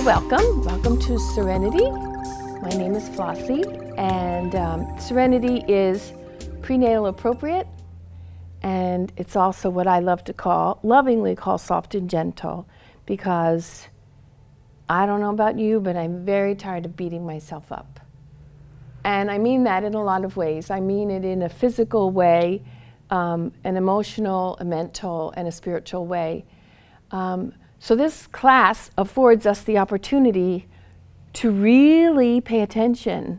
welcome. Welcome to Serenity. My name is Flossie, and Serenity is prenatal appropriate, and it's also what I love to lovingly call soft and gentle, because I don't know about you, but I'm very tired of beating myself up. And I mean that in a lot of ways. I mean it in a physical way, an emotional, a mental, and a spiritual way. So this class affords us the opportunity to really pay attention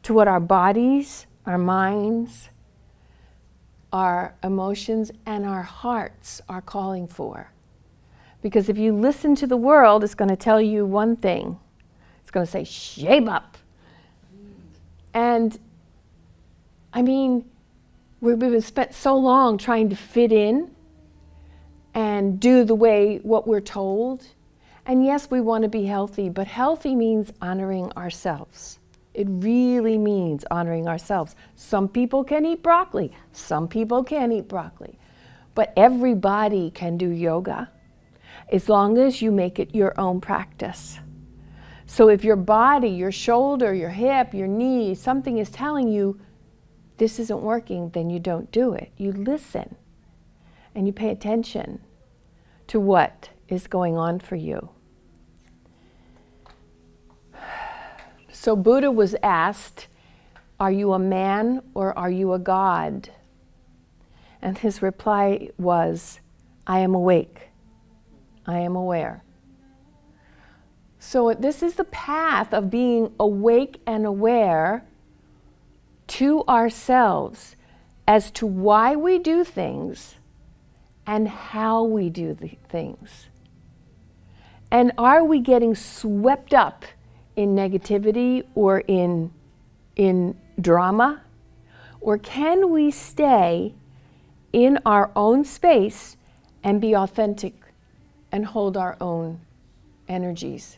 to what our bodies, our minds, our emotions, and our hearts are calling for. Because if you listen to the world, it's going to tell you one thing. It's going to say, shape up. And I mean, we've been spent so long trying to fit in and do the way what we're told. And yes, we want to be healthy, but healthy means honoring ourselves. It really means honoring ourselves. Some people can eat broccoli. Some people can't eat broccoli. But everybody can do yoga as long as you make it your own practice. So if your body, your shoulder, your hip, your knee, something is telling you this isn't working, then you don't do it. You listen. And you pay attention to what is going on for you. So Buddha was asked, are you a man or are you a god? And his reply was, I am awake. I am aware. So this is the path of being awake and aware to ourselves as to why we do things and how we do the things. And are we getting swept up in negativity or in drama? Or can we stay in our own space and be authentic and hold our own energies?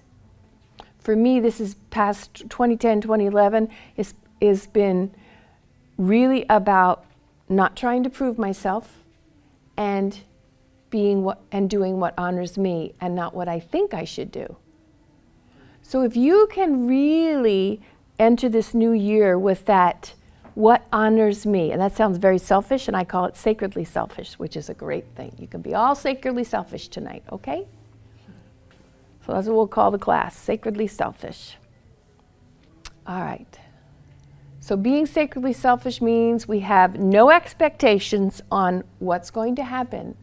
For me, this is past 2010, 2011, has been really about not trying to prove myself and doing what honors me and not what I think I should do. So if you can really enter this new year with that, what honors me, and that sounds very selfish, and I call it sacredly selfish, which is a great thing. You can be all sacredly selfish tonight, okay? So that's what we'll call the class, sacredly selfish. All right. So being sacredly selfish means we have no expectations on what's going to happen,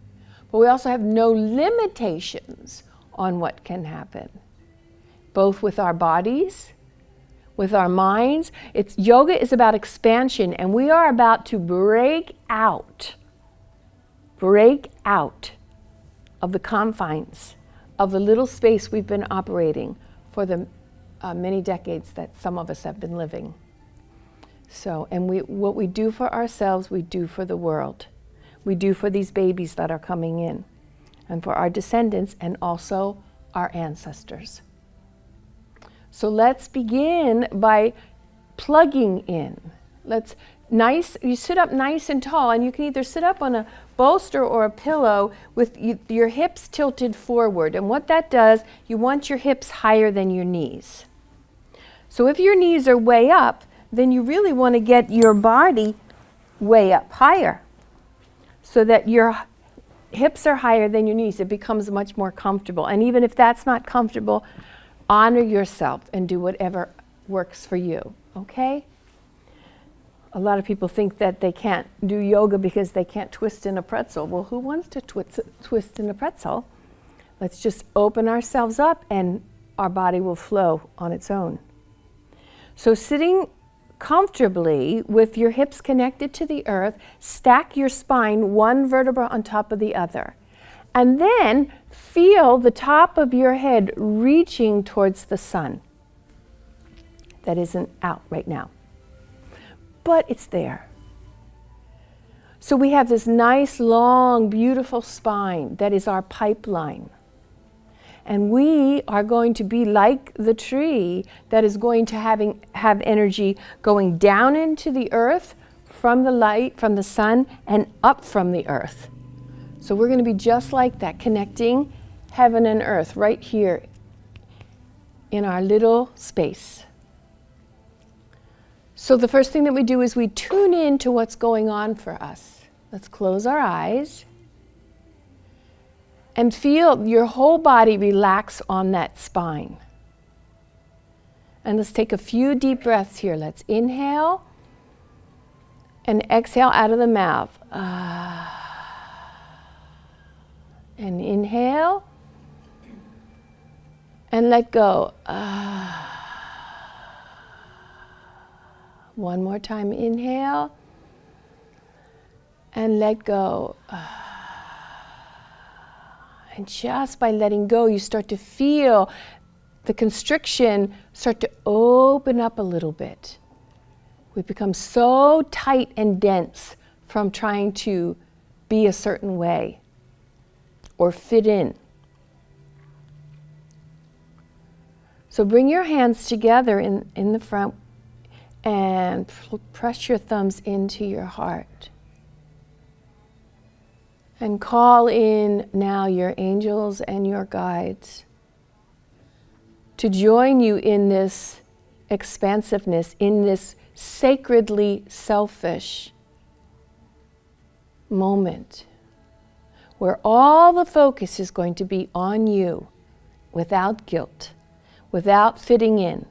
but we also have no limitations on what can happen, both with our bodies, with our minds. Yoga is about expansion, and we are about to break out of the confines of the little space we've been operating for the many decades that some of us have been living. So, and what we do for ourselves, we do for the world. We do for these babies that are coming in, and for our descendants, and also our ancestors. So let's begin by plugging in. You sit up nice and tall, and you can either sit up on a bolster or a pillow with your hips tilted forward. And what that does, you want your hips higher than your knees. So if your knees are way up, then you really want to get your body way up higher so that your hips are higher than your knees. It becomes much more comfortable. And even if that's not comfortable, honor yourself and do whatever works for you, okay? A lot of people think that they can't do yoga because they can't twist in a pretzel. Well, who wants to twist in a pretzel? Let's just open ourselves up and our body will flow on its own. So sitting comfortably with your hips connected to the earth, stack your spine one vertebra on top of the other. And then feel the top of your head reaching towards the sun. That isn't out right now, but it's there. So we have this nice, long, beautiful spine that is our pipeline. And we are going to be like the tree that is going to have energy going down into the earth from the light, from the sun, and up from the earth. So we're going to be just like that, connecting heaven and earth right here in our little space. So the first thing that we do is we tune in to what's going on for us. Let's close our eyes and feel your whole body relax on that spine. And let's take a few deep breaths here. Let's inhale and exhale out of the mouth. And inhale and let go. One more time, inhale and let go. And just by letting go, you start to feel the constriction start to open up a little bit. We become so tight and dense from trying to be a certain way or fit in. So bring your hands together in the front and press your thumbs into your heart. And call in now your angels and your guides to join you in this expansiveness, in this sacredly selfish moment where all the focus is going to be on you without guilt, without fitting in.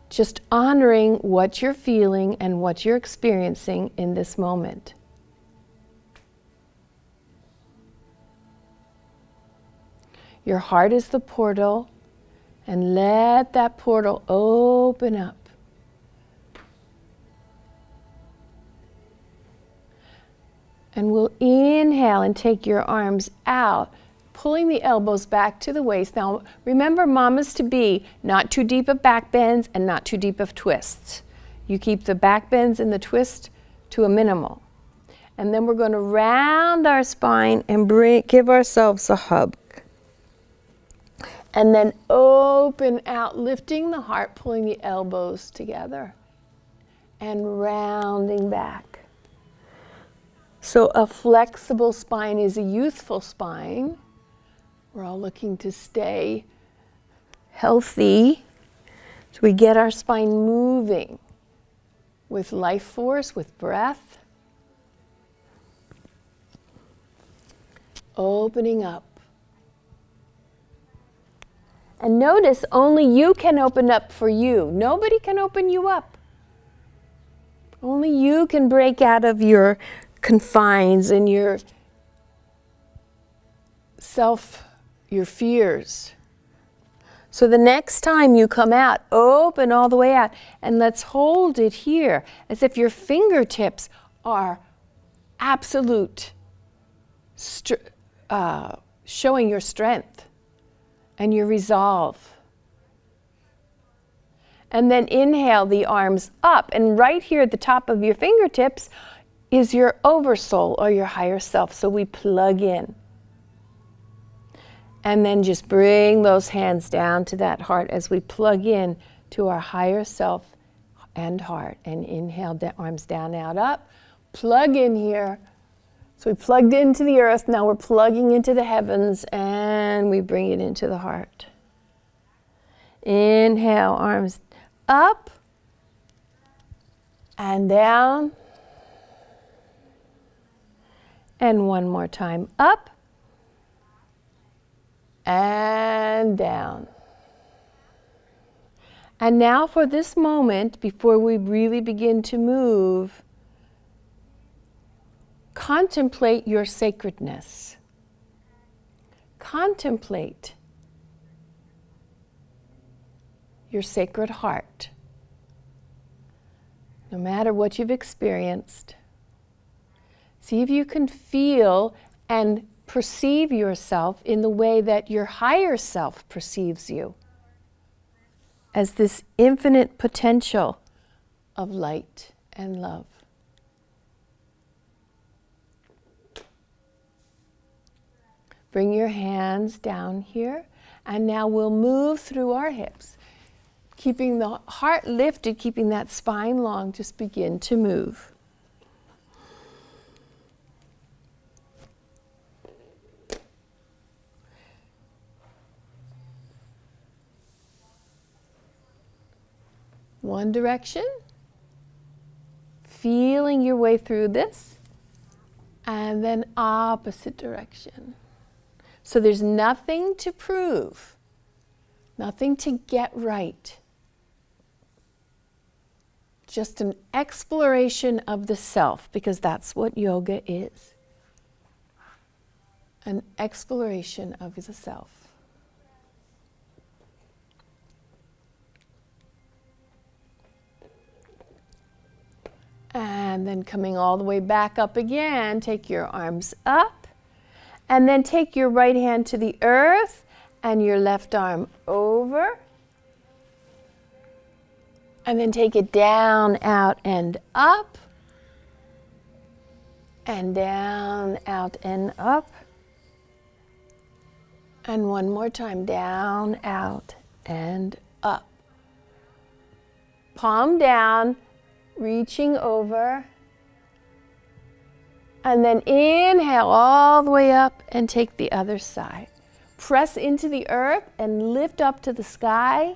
Just honoring what you're feeling and what you're experiencing in this moment. Your heart is the portal, and let that portal open up. And we'll inhale and take your arms out, pulling the elbows back to the waist. Now, remember, mamas to be, not too deep of back bends and not too deep of twists. You keep the back bends and the twist to a minimal. And then we're going to round our spine and give ourselves a hug. And then open out, lifting the heart, pulling the elbows together and rounding back. So a flexible spine is a youthful spine. We're all looking to stay healthy. So we get our spine moving with life force, with breath. Opening up. And notice only you can open up for you. Nobody can open you up. Only you can break out of your confines and your your fears. So the next time you come out, open all the way out, and let's hold it here as if your fingertips are absolute, showing your strength and your resolve. And then inhale the arms up, and right here at the top of your fingertips is your oversoul or your higher self. So we plug in. And then just bring those hands down to that heart as we plug in to our higher self and heart. And inhale, arms down, out, up. Plug in here. So we plugged into the earth, now we're plugging into the heavens, and we bring it into the heart. Inhale, arms up and down. And one more time, up and down. And now for this moment, before we really begin to move, contemplate your sacredness. Contemplate your sacred heart. No matter what you've experienced, see if you can feel and perceive yourself in the way that your higher self perceives you, as this infinite potential of light and love. Bring your hands down here, and now we'll move through our hips. Keeping the heart lifted, keeping that spine long, just begin to move. One direction. Feeling your way through this. And then opposite direction. So there's nothing to prove. Nothing to get right. Just an exploration of the self, because that's what yoga is. An exploration of the self. And then coming all the way back up again, take your arms up. And then take your right hand to the earth and your left arm over. And then take it down, out, and up. And down, out, and up. And one more time, down, out, and up. Palm down, reaching over. And then inhale all the way up and take the other side. Press into the earth and lift up to the sky.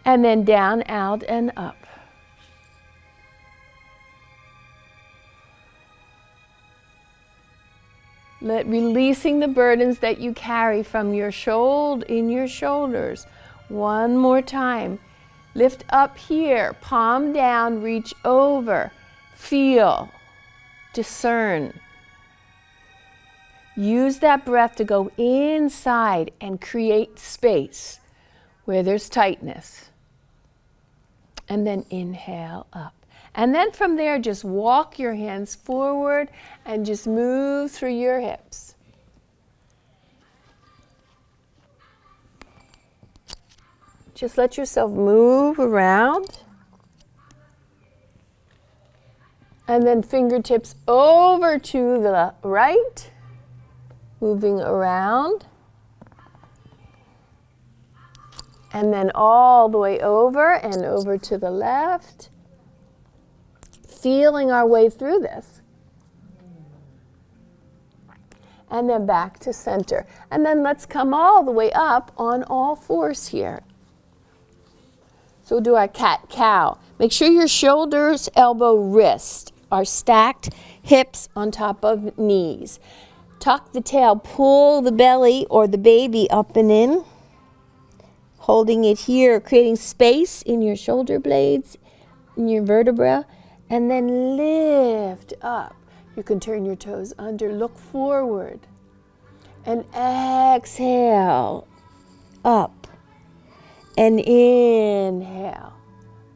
And then down, out, and up. Releasing the burdens that you carry from your in your shoulders. One more time. Lift up here, palm down, reach over. Feel, discern. Use that breath to go inside and create space where there's tightness. And then inhale up. And then from there, just walk your hands forward and just move through your hips. Just let yourself move around. And then fingertips over to the right, moving around. And then all the way over and over to the left. Feeling our way through this. And then back to center. And then let's come all the way up on all fours here. So we'll do our cat-cow. Make sure your shoulders, elbow, wrist are stacked, hips on top of knees. Tuck the tail, pull the belly or the baby up and in. Holding it here, creating space in your shoulder blades, in your vertebra, and then lift up. You can turn your toes under, look forward, and exhale, up, and inhale,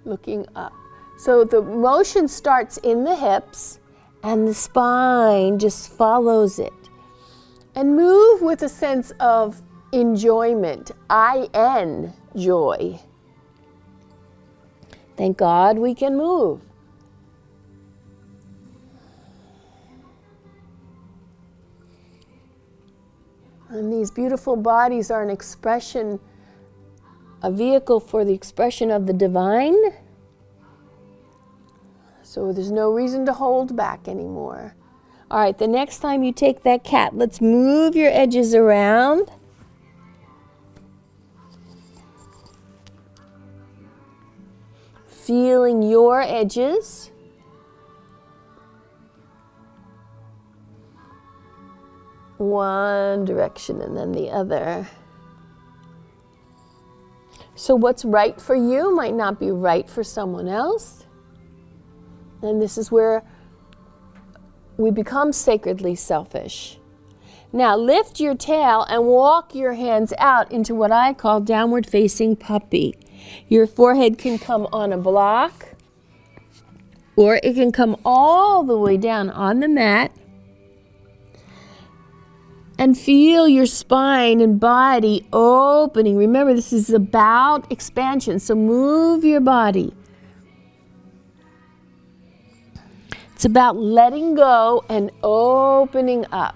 looking up. So the motion starts in the hips, and the spine just follows it. And move with a sense of enjoyment, I-N, joy. Thank God we can move. And these beautiful bodies are an expression, a vehicle for the expression of the divine. So there's no reason to hold back anymore. All right, the next time you take that cat, let's move your edges around. Feeling your edges. One direction and then the other. So what's right for you might not be right for someone else. And this is where we become sacredly selfish. Now lift your tail and walk your hands out into what I call downward facing puppy. Your forehead can come on a block, or it can come all the way down on the mat. And feel your spine and body opening. Remember, this is about expansion, so move your body. It's about letting go and opening up.